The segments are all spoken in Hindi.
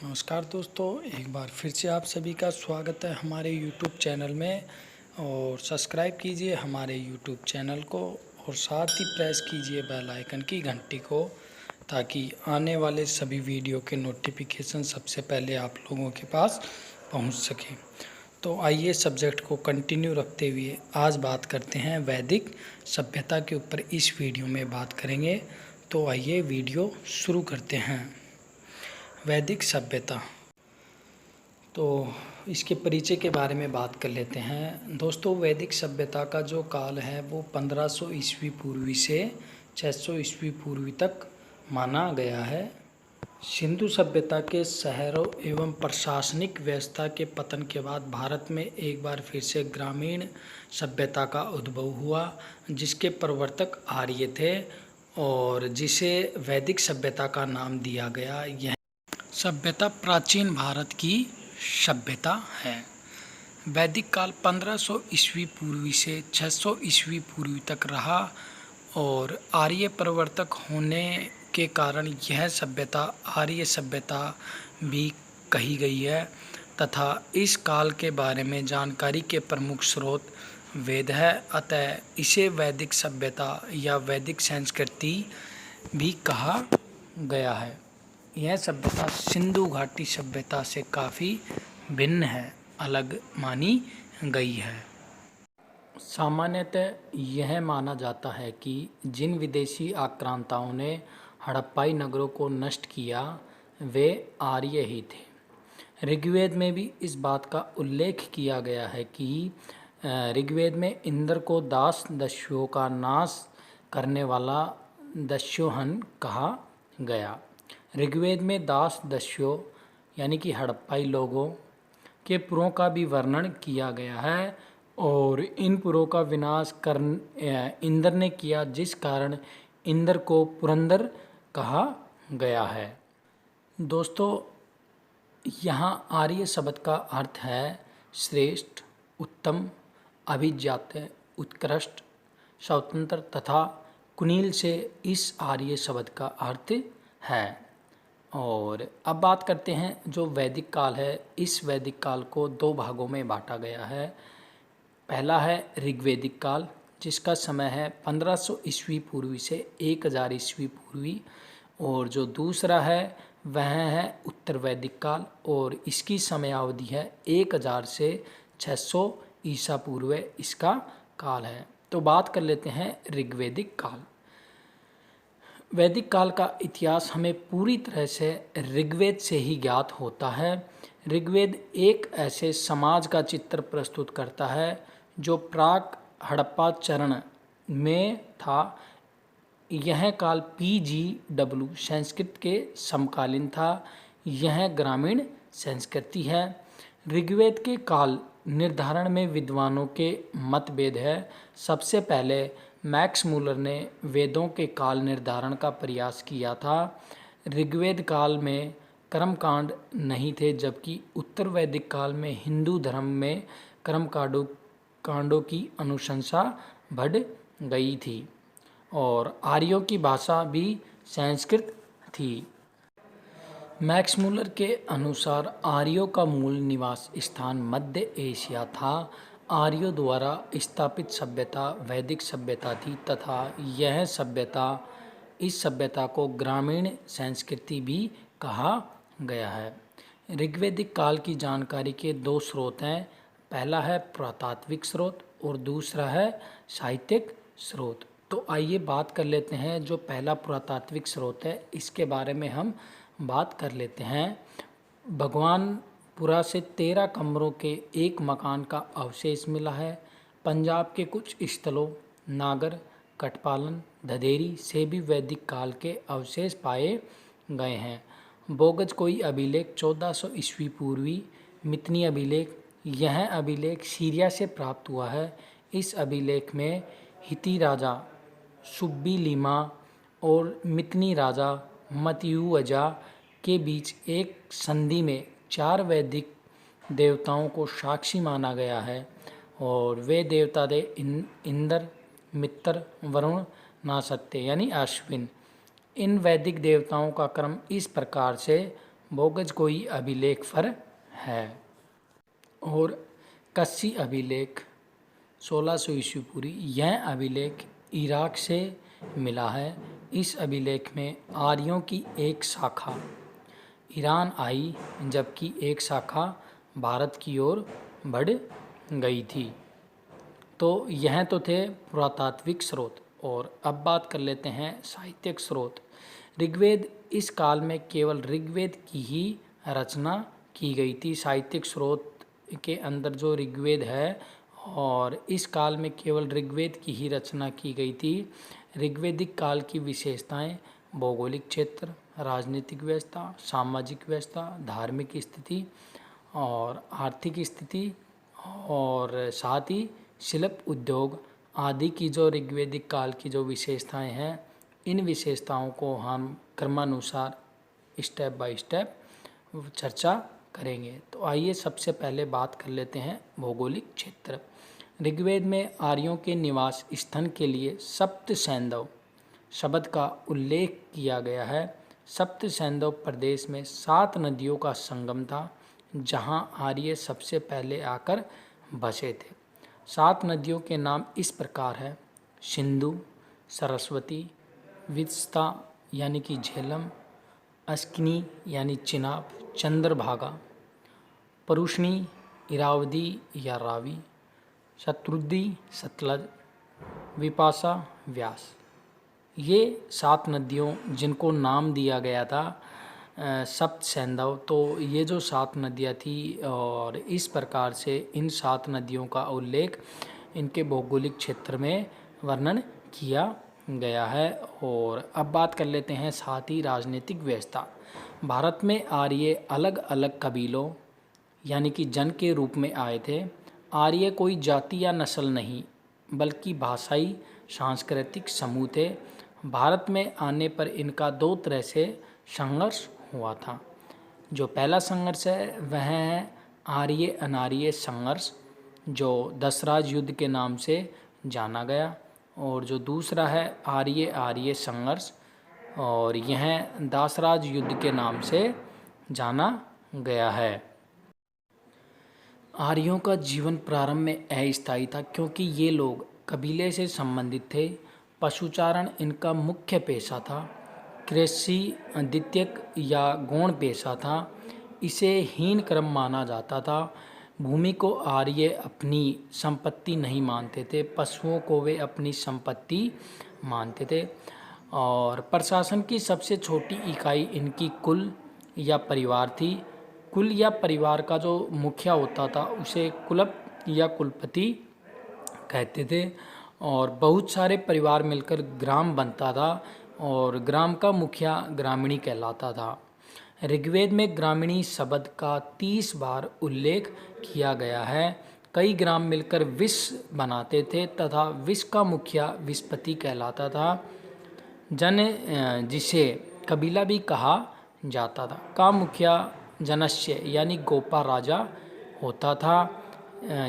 नमस्कार दोस्तों, एक बार फिर से आप सभी का स्वागत है हमारे YouTube चैनल में। और सब्सक्राइब कीजिए हमारे YouTube चैनल को और साथ ही प्रेस कीजिए बेल आइकन की घंटी को, ताकि आने वाले सभी वीडियो के नोटिफिकेशन सबसे पहले आप लोगों के पास पहुंच सके। तो आइए सब्जेक्ट को कंटिन्यू रखते हुए आज बात करते हैं वैदिक सभ्यता के ऊपर। इस वीडियो में बात करेंगे, तो आइए वीडियो शुरू करते हैं। वैदिक सभ्यता, तो इसके परिचय के बारे में बात कर लेते हैं। दोस्तों, वैदिक सभ्यता का जो काल है वो 1500 ईस्वी पूर्वी से 600 ईस्वी पूर्वी तक माना गया है। सिंधु सभ्यता के शहरों एवं प्रशासनिक व्यवस्था के पतन के बाद भारत में एक बार फिर से ग्रामीण सभ्यता का उद्भव हुआ, जिसके प्रवर्तक आर्य थे और जिसे वैदिक सभ्यता का नाम दिया गया। यह सभ्यता प्राचीन भारत की सभ्यता है। वैदिक काल 1500 ईस्वी पूर्वी से 600 ईस्वी पूर्वी तक रहा और आर्य प्रवर्तक होने के कारण यह सभ्यता आर्य सभ्यता भी कही गई है तथा इस काल के बारे में जानकारी के प्रमुख स्रोत वेद है। अतः इसे वैदिक सभ्यता या वैदिक संस्कृति भी कहा गया है। यह सभ्यता सिंधु घाटी सभ्यता से काफ़ी भिन्न है, अलग मानी गई है। सामान्यतः यह माना जाता है कि जिन विदेशी आक्रांताओं ने हड़प्पाई नगरों को नष्ट किया वे आर्य ही थे। ऋग्वेद में भी इस बात का उल्लेख किया गया है कि ऋग्वेद में इंद्र को दास दस्युओं का नाश करने वाला दस्योहन कहा गया। ऋग्वेद में दास दस्युओं यानी कि हड़प्पाई लोगों के पुरों का भी वर्णन किया गया है और इन पुरों का विनाश इंद्र ने किया, जिस कारण इंद्र को पुरंदर कहा गया है। दोस्तों, यहाँ आर्य शब्द का अर्थ है श्रेष्ठ, उत्तम, अभिजात्य, उत्कृष्ट, स्वतंत्र तथा कुलीन से इस आर्य शब्द का अर्थ है। और अब बात करते हैं जो वैदिक काल है। इस वैदिक काल को दो भागों में बांटा गया है। पहला है ऋग्वैदिक काल, जिसका समय है 1500 ईस्वी पूर्वी से 1000 ईस्वी पूर्वी, और जो दूसरा है वह है उत्तर वैदिक काल और इसकी समयावधि है 1000 से 600 ईसा पूर्व इसका काल है। तो बात कर लेते हैं ऋग्वैदिक काल। वैदिक काल का इतिहास हमें पूरी तरह से ऋग्वेद से ही ज्ञात होता है। ऋग्वेद एक ऐसे समाज का चित्र प्रस्तुत करता है जो प्राक हड़प्पा चरण में था। यह काल PGW संस्कृत के समकालीन था। यह ग्रामीण संस्कृति है। ऋग्वेद के काल निर्धारण में विद्वानों के मतभेद है। सबसे पहले मैक्स मूलर ने वेदों के काल निर्धारण का प्रयास किया था। ऋग्वेद काल में कर्मकांड नहीं थे, जबकि उत्तर वैदिक काल में हिंदू धर्म में कर्मकांडों की अनुशंसा बढ़ गई थी और आर्यों की भाषा भी संस्कृत थी। मैक्स मूलर के अनुसार आर्यों का मूल निवास स्थान मध्य एशिया था। आर्यों द्वारा स्थापित सभ्यता वैदिक सभ्यता थी तथा यह सभ्यता इस सभ्यता को ग्रामीण संस्कृति भी कहा गया है। ऋग्वैदिक काल की जानकारी के दो स्रोत हैं। पहला है पुरातात्विक स्रोत और दूसरा है साहित्यिक स्रोत। तो आइए बात कर लेते हैं जो पहला पुरातात्विक स्रोत है, इसके बारे में हम बात कर लेते हैं। भगवानपुरा से 13 कमरों के एक मकान का अवशेष मिला है। पंजाब के कुछ स्थलों नागर, कटपालन, धदेरी से भी वैदिक काल के अवशेष पाए गए हैं। बोगज कोई अभिलेख 1400 ईस्वी पूर्वी, मितनी अभिलेख, यह अभिलेख सीरिया से प्राप्त हुआ है। इस अभिलेख में हिती राजा सुब्बीलिमा और मितनी राजा मतियुअजा के बीच एक संधि में 4 वैदिक देवताओं को साक्षी माना गया है और वे देवता थे इंद्र, मित्र, वरुण, नासत्य यानी अश्विन। इन वैदिक देवताओं का क्रम इस प्रकार से बोगज कोई अभिलेख पर है। और कस्सी अभिलेख 1600 ईस्वी पूर्व, यह अभिलेख इराक से मिला है। इस अभिलेख में आर्यों की एक शाखा ईरान आई, जबकि एक शाखा भारत की ओर बढ़ गई थी। तो यह तो थे पुरातात्विक स्रोत। और अब बात कर लेते हैं साहित्यिक स्रोत। ऋग्वेद, इस काल में केवल ऋग्वेद की ही रचना की गई थी। साहित्यिक स्रोत के अंदर जो ऋग्वेद है, और इस काल में केवल ऋग्वेद की ही रचना की गई थी। ऋग्वेदिक काल की विशेषताएं भौगोलिक क्षेत्र, राजनीतिक व्यवस्था, सामाजिक व्यवस्था, धार्मिक स्थिति और आर्थिक स्थिति, और साथ ही शिल्प उद्योग आदि की जो ऋग्वेदिक काल की जो विशेषताएं हैं, इन विशेषताओं को हम क्रमानुसार स्टेप बाय स्टेप चर्चा करेंगे। तो आइए सबसे पहले बात कर लेते हैं भौगोलिक क्षेत्र। ऋग्वेद में आर्यों के निवास स्थान के लिए सप्त सैंधव शब्द का उल्लेख किया गया है। सप्त सैंधव प्रदेश में 7 नदियों का संगम था, जहां आर्य सबसे पहले आकर बसे थे। 7 नदियों के नाम इस प्रकार है: सिंधु, सरस्वती, वित्स्ता यानी कि झेलम, अस्किनी यानी चिनाब, चंद्रभागा, परुष्णी, इरावदी या रावी, शत्रुद्री, सतलज, विपाशा, व्यास। ये 7 नदियों जिनको नाम दिया गया था सप्त सैंधव, तो ये जो 7 नदियाँ थी, और इस प्रकार से इन 7 नदियों का उल्लेख इनके भौगोलिक क्षेत्र में वर्णन किया गया है। और अब बात कर लेते हैं साथ ही राजनीतिक व्यवस्था। भारत में आर्य अलग अलग कबीलों यानी कि जन के रूप में आए थे। आर्य कोई जाति या नस्ल नहीं, बल्कि भाषाई सांस्कृतिक समूह थे। भारत में आने पर इनका 2 तरह से संघर्ष हुआ था। जो पहला संघर्ष है वह है आर्य अनार्य संघर्ष, जो दसराज युद्ध के नाम से जाना गया। और जो दूसरा है आर्य आर्य संघर्ष, और यह दासराज युद्ध के नाम से जाना गया है। आर्यों का जीवन प्रारंभ में अस्थायी था, क्योंकि ये लोग कबीले से संबंधित थे। पशुचारण इनका मुख्य पेशा था। कृषि द्वितीयक या गौण पेशा था। इसे हीन कर्म माना जाता था। भूमि को आर्य अपनी संपत्ति नहीं मानते थे, पशुओं को वे अपनी संपत्ति मानते थे। और प्रशासन की सबसे छोटी इकाई इनकी कुल या परिवार थी। कुल या परिवार का जो मुखिया होता था उसे कुलप या कुलपति कहते थे। और बहुत सारे परिवार मिलकर ग्राम बनता था, और ग्राम का मुखिया ग्रामीणी कहलाता था। ऋग्वेद में ग्रामीणी शब्द का 30 बार उल्लेख किया गया है। कई ग्राम मिलकर विष बनाते थे तथा विष का मुखिया विषपति कहलाता था, जिसे कबीला भी कहा जाता था। का मुखिया जनस्य यानी गोपा राजा होता था।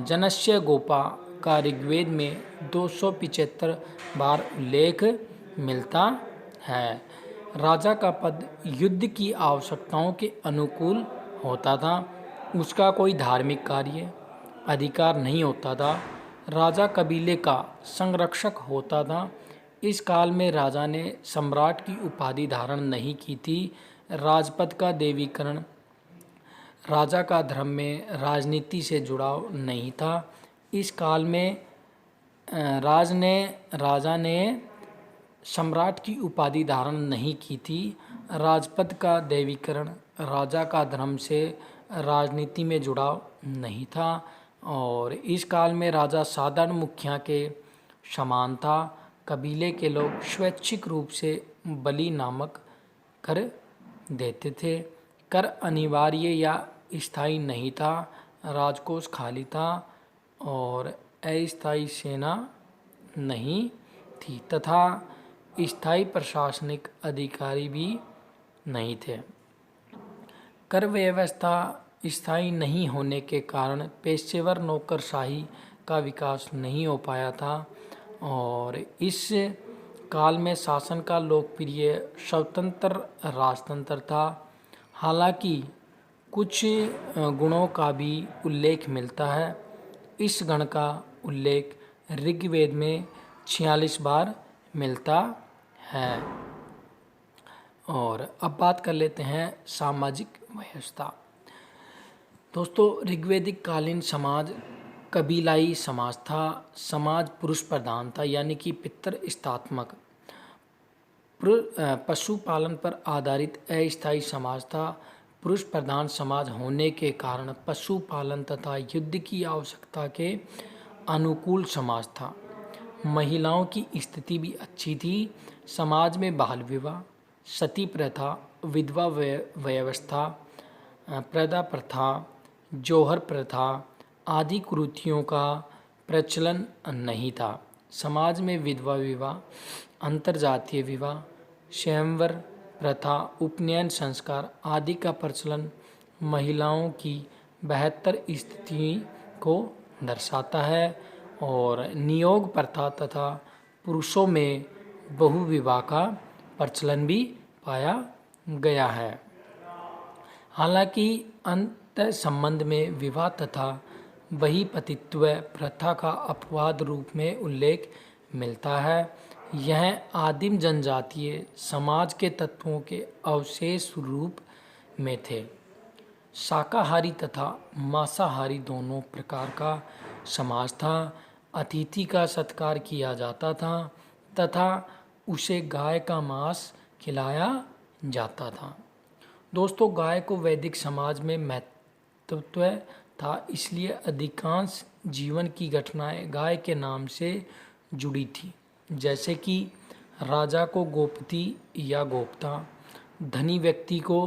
जनस्य गोपा का ऋग्वेद में 275 बार उल्लेख मिलता है। राजा का पद युद्ध की आवश्यकताओं के अनुकूल होता था। उसका कोई धार्मिक कार्य अधिकार नहीं होता था। राजा कबीले का संरक्षक होता था। इस काल में राजा ने सम्राट की उपाधि धारण नहीं की थी। राजपद का देवीकरण, राजा का धर्म में राजनीति से जुड़ाव नहीं था। इस काल में राजा ने सम्राट की उपाधि धारण नहीं की थी। राजपद का देवीकरण, राजा का धर्म से राजनीति में जुड़ाव नहीं था। और इस काल में राजा साधारण मुखिया के समान था। कबीले के लोग स्वैच्छिक रूप से बलि नामक कर देते थे। कर अनिवार्य या स्थायी नहीं था। राजकोष खाली था और अस्थायी सेना नहीं थी तथा स्थायी प्रशासनिक अधिकारी भी नहीं थे। कर व्यवस्था स्थायी नहीं होने के कारण पेशेवर नौकरशाही का विकास नहीं हो पाया था। और इस काल में शासन का लोकप्रिय स्वतंत्र राजतंत्र था। हालांकि कुछ गुणों का भी उल्लेख मिलता है। इस गण का उल्लेख ऋग्वेद में 46 बार मिलता है। और अब बात कर लेते हैं सामाजिक व्यवस्था। दोस्तों, ऋग्वैदिक कालीन समाज कबीलाई समाज था। समाज पुरुष प्रधान था, यानी कि पितृस्थात्मक पशुपालन पर आधारित अस्थायी समाज था। पुरुष प्रधान समाज होने के कारण पशुपालन तथा युद्ध की आवश्यकता के अनुकूल समाज था। महिलाओं की स्थिति भी अच्छी थी। समाज में बाल विवाह, सती प्रथा, विधवा व्यवस्था, प्रदा प्रथा, जौहर प्रथा आदि कुरीतियों का प्रचलन नहीं था। समाज में विधवा विवाह, अंतरजातीय विवाह, स्वयंवर प्रथा, उपनयन संस्कार आदि का प्रचलन महिलाओं की बेहतर स्थिति को दर्शाता है। और नियोग प्रथा तथा पुरुषों में बहुविवाह का प्रचलन भी पाया गया है। हालांकि अंत संबंध में विवाह तथा बहिपतित्व प्रथा का अपवाद रूप में उल्लेख मिलता है। यह आदिम जनजातीय समाज के तत्वों के अवशेष रूप में थे। शाकाहारी तथा मांसाहारी दोनों प्रकार का समाज था। अतिथि का सत्कार किया जाता था तथा उसे गाय का मांस खिलाया जाता था। दोस्तों, गाय को वैदिक समाज में महत्व था, इसलिए अधिकांश जीवन की घटनाएं गाय के नाम से जुड़ी थी, जैसे कि राजा को गोपति या गोप्ता, धनी व्यक्ति को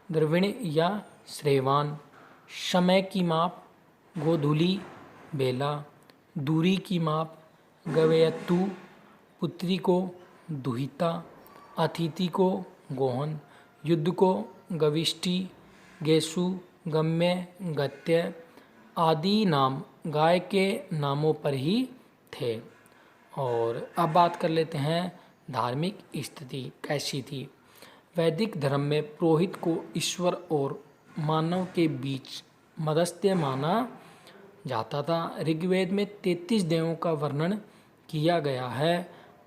द्रविण या श्रेवान, समय की माप गोधूली बेला, दूरी की माप गवेयत्तु, पुत्री को दुहिता, अतिथि को गोहन, युद्ध को गविष्टि, गेसु, गम्य, गत्य आदि नाम गाय के नामों पर ही थे। और अब बात कर लेते हैं धार्मिक स्थिति कैसी थी। वैदिक धर्म में पुरोहित को ईश्वर और मानव के बीच मध्यस्थ माना जाता था। ऋग्वेद में 33 देवों का वर्णन किया गया है।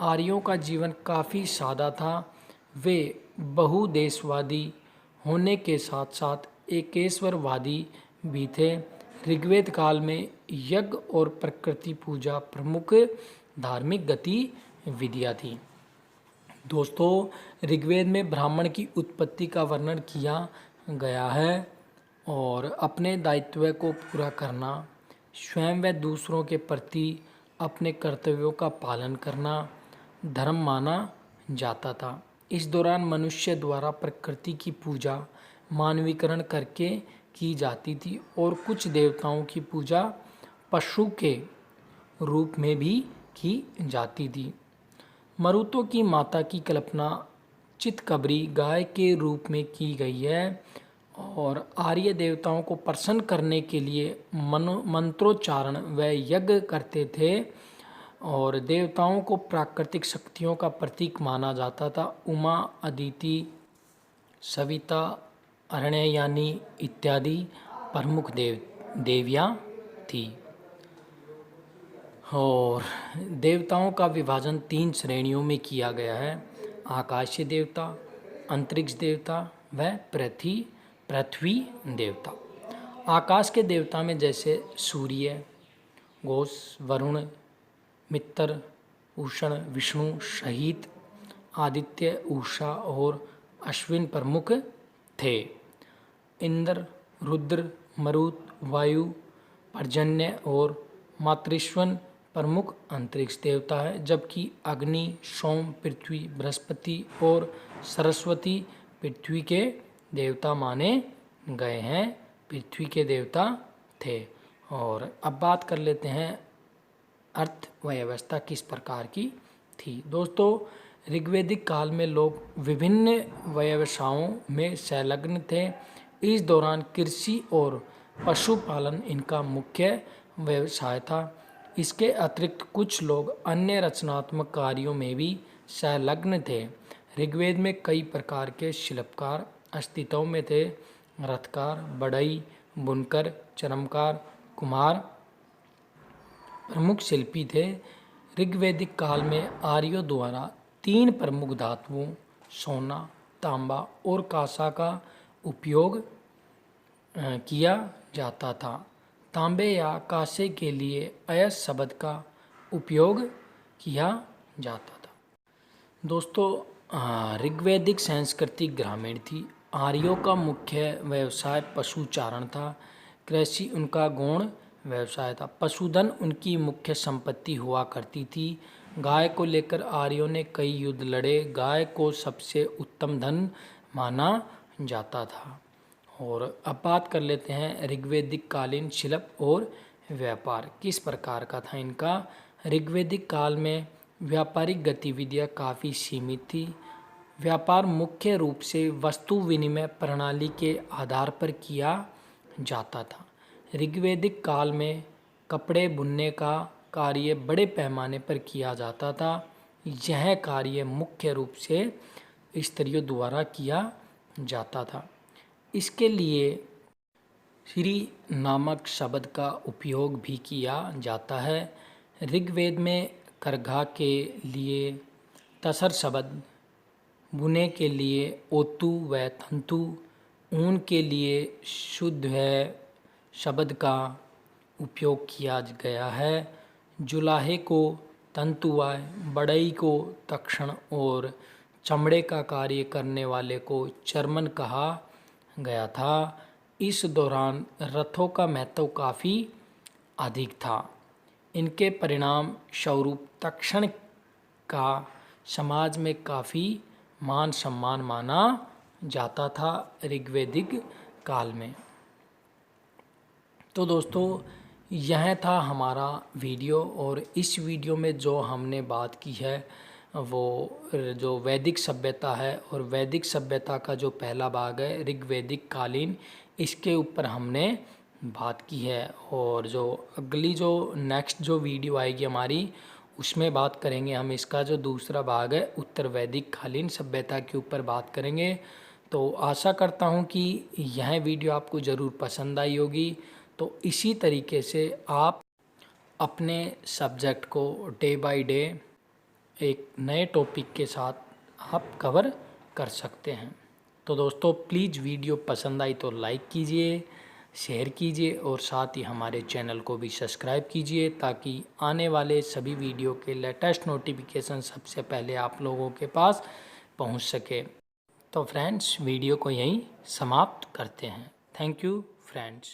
आर्यों का जीवन काफ़ी सादा था। वे बहुदेशवादी होने के साथ साथ एकेश्वरवादी भी थे। ऋग्वेद काल में यज्ञ और प्रकृति पूजा प्रमुख धार्मिक गतिविधियाँ थी। दोस्तों, ऋग्वेद में ब्राह्मण की उत्पत्ति का वर्णन किया गया है और अपने दायित्व को पूरा करना, स्वयं व दूसरों के प्रति अपने कर्तव्यों का पालन करना धर्म माना जाता था। इस दौरान मनुष्य द्वारा प्रकृति की पूजा मानवीकरण करके की जाती थी और कुछ देवताओं की पूजा पशु के रूप में भी की जाती थी। मरुतों की माता की कल्पना चितकबरी गाय के रूप में की गई है और आर्य देवताओं को प्रसन्न करने के लिए मंत्रोच्चारण व यज्ञ करते थे और देवताओं को प्राकृतिक शक्तियों का प्रतीक माना जाता था। उमा, अदिति, सविता, अरण्ययानी इत्यादि प्रमुख देवियाँ थी। और देवताओं का विभाजन 3 श्रेणियों में किया गया है: आकाशीय देवता, अंतरिक्ष देवता व पृथ्वी देवता। आकाश के देवता में जैसे सूर्य, घोष, वरुण, मित्र, उषण, विष्णु सहित आदित्य, उषा और अश्विन प्रमुख थे। इंद्र, रुद्र, मरुत, वायु, पर्जन्य और मातृश्वन प्रमुख अंतरिक्ष देवता है, जबकि अग्नि, सोम, पृथ्वी, बृहस्पति और सरस्वती पृथ्वी के देवता माने गए हैं, पृथ्वी के देवता थे। और अब बात कर लेते हैं अर्थ व्यवस्था किस प्रकार की थी। दोस्तों, ऋग्वैदिक काल में लोग विभिन्न व्यवसायों में संलग्न थे। इस दौरान कृषि और पशुपालन इनका मुख्य व्यवसाय था। इसके अतिरिक्त कुछ लोग अन्य रचनात्मक कार्यों में भी संलग्न थे। ऋग्वेद में कई प्रकार के शिल्पकार अस्तित्व में थे। रथकार, बढ़ई, बुनकर, चर्मकार, कुम्हार प्रमुख शिल्पी थे। ऋग्वैदिक काल में आर्यों द्वारा 3 प्रमुख धातुओं सोना, तांबा और कांसा का उपयोग किया जाता था। तांबे या कांसे के लिए अयस शब्द का उपयोग किया जाता था। दोस्तों, ऋग्वैदिक संस्कृति ग्रामीण थी। आर्यों का मुख्य व्यवसाय पशुचारण था। कृषि उनका गौण व्यवसाय था। पशुधन उनकी मुख्य संपत्ति हुआ करती थी। गाय को लेकर आर्यों ने कई युद्ध लड़े। गाय को सबसे उत्तम धन माना जाता था। और अब बात कर लेते हैं ऋग्वैदिक कालीन शिल्प और व्यापार किस प्रकार का था इनका। ऋग्वैदिक काल में व्यापारिक गतिविधियां काफ़ी सीमित थी। व्यापार मुख्य रूप से वस्तु विनिमय प्रणाली के आधार पर किया जाता था। ऋग्वैदिक काल में कपड़े बुनने का कार्य बड़े पैमाने पर किया जाता था। यह कार्य मुख्य रूप से स्त्रियों द्वारा किया जाता था। इसके लिए श्री नामक शब्द का उपयोग भी किया जाता है। ऋग्वेद में करघा के लिए तसर शब्द, बुने के लिए ओतु व तंतु, ऊन के लिए शुद्ध है शब्द का उपयोग किया गया है। जुलाहे को तंतुवाय, बढ़ई को तक्षण और चमड़े का कार्य करने वाले को चर्मन कहा गया था। इस दौरान रथों का महत्व काफ़ी अधिक था। इनके परिणाम स्वरूप तक्षण का समाज में काफ़ी मान सम्मान माना जाता था ऋग्वैदिक काल में। तो दोस्तों, यह था हमारा वीडियो और इस वीडियो में जो हमने बात की है वो जो वैदिक सभ्यता है और वैदिक सभ्यता का जो पहला भाग है ऋग्वैदिक कालीन, इसके ऊपर हमने बात की है। और जो अगली जो नेक्स्ट जो वीडियो आएगी हमारी, उसमें बात करेंगे हम इसका जो दूसरा भाग है उत्तर वैदिक कालीन सभ्यता के ऊपर बात करेंगे। तो आशा करता हूँ कि यह वीडियो आपको ज़रूर पसंद आई होगी। तो इसी तरीके से आप अपने सब्जेक्ट को डे बाय डे एक नए टॉपिक के साथ आप कवर कर सकते हैं। तो दोस्तों, प्लीज़ वीडियो पसंद आई तो लाइक कीजिए, शेयर कीजिए और साथ ही हमारे चैनल को भी सब्सक्राइब कीजिए ताकि आने वाले सभी वीडियो के लेटेस्ट नोटिफिकेशन सबसे पहले आप लोगों के पास पहुंच सके। तो फ्रेंड्स, वीडियो को यहीं समाप्त करते हैं। Thank you friends.